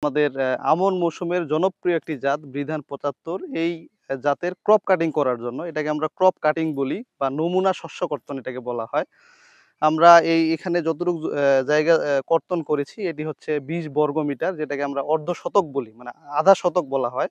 আমাদের আমন মৌসুমের জনপ্রিয় একটি জাত বৃধান ৭৫। এই জাতের ক্রপ কাটিং করার জন্য এটাকে আমরা ক্রপ কাটিং বলি বা নমুনা শস্য কর্তন এটাকে বলা হয়। আমরা এখানে যতটুকু জায়গা কর্তন করেছি এটি হচ্ছে ২০ বর্গ মিটার, যেটাকে আমরা অর্ধ শতক বলি, মানে আধা শতক বলা হয়।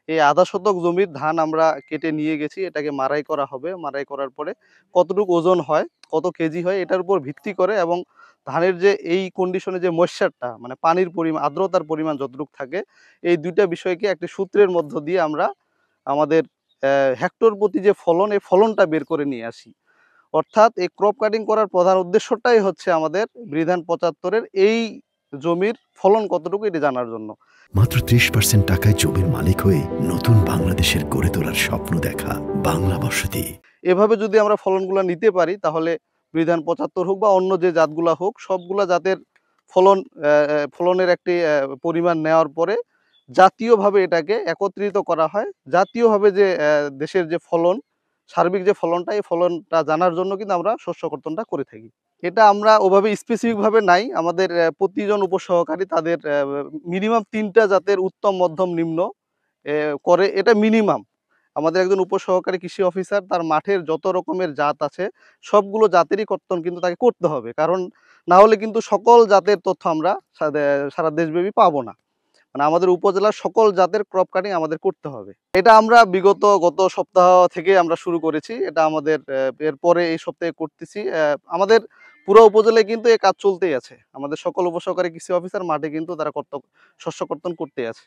এই আধা শতক জমির ধান আমরা কেটে নিয়ে গেছি, এটাকে মাড়াই করা হবে। মাড়াই করার পরে কতটুকু ওজন হয়, কত কেজি হয় এটার উপর ভিত্তি করে, এবং ধানের যে এই কন্ডিশনে যে ময়েশ্চারটা মানে পানির পরিমাণ, আর্দ্রতার পরিমাণ যতটুকু থাকে, এই ২ টা বিষয়কে একটি সূত্রের মধ্য দিয়ে আমরা আমাদের হেক্টর প্রতি যে ফলন, এই ফলনটা বের করে নিয়ে আসি। অর্থাৎ এই ক্রপ কাটিং করার প্রধান উদ্দেশ্যটাই হচ্ছে আমাদের বৃধান ৭৫-এর এই জমির ফলন কতটুকু এটি জানার জন্য। মাত্র ৩০% টাকায় জমির মালিক হয়ে নতুন বাংলাদেশের গড়ে তোলার স্বপ্ন দেখা বাংলা বসতি। এভাবে যদি আমরা ফলনগুলা নিতে পারি তাহলে বৃধান ৭৫ হোক বা অন্য যে জাতগুলা হোক, সবগুলা জাতের ফলন ফলনের একটি পরিমাণ নেওয়ার পরে জাতীয়ভাবে এটাকে একত্রিত করা হয়। জাতীয়ভাবে যে দেশের যে ফলন, সার্বিক যে ফলনটা, এই ফলনটা জানার জন্য কিন্তু আমরা শস্য কর্তনটা করে থাকি। এটা আমরা ওভাবে স্পেসিফিক ভাবে নাই। আমাদের প্রতিজন উপসহকারী তাদের মিনিমাম ৩ টা জাতের উত্তম, মধ্যম, নিম্ন করে, এটা মিনিমাম। আমাদের একজন উপসহকারী কৃষি অফিসার তার মাঠের যত রকমের জাত আছে সবগুলো জাতেরই কর্তন কিন্তু তাকে করতে হবে। কারণ না হলে কিন্তু সকল জাতের তথ্য আমরা সারা দেশব্যাপী পাবো না। মানে আমাদের উপজেলার সকল জাতের ক্রপ কাটিং আমাদের করতে হবে। এটা আমরা গত সপ্তাহ থেকে আমরা শুরু করেছি। এটা আমাদের এরপরে এই সপ্তাহে করতেছি। আমাদের পুরো উপজেলায় কিন্তু এই কাজ চলতেই আছে। আমাদের সকল উপসহকারী কৃষি অফিসার মাঠে কিন্তু তারা শস্য কর্তন করতেই আছে।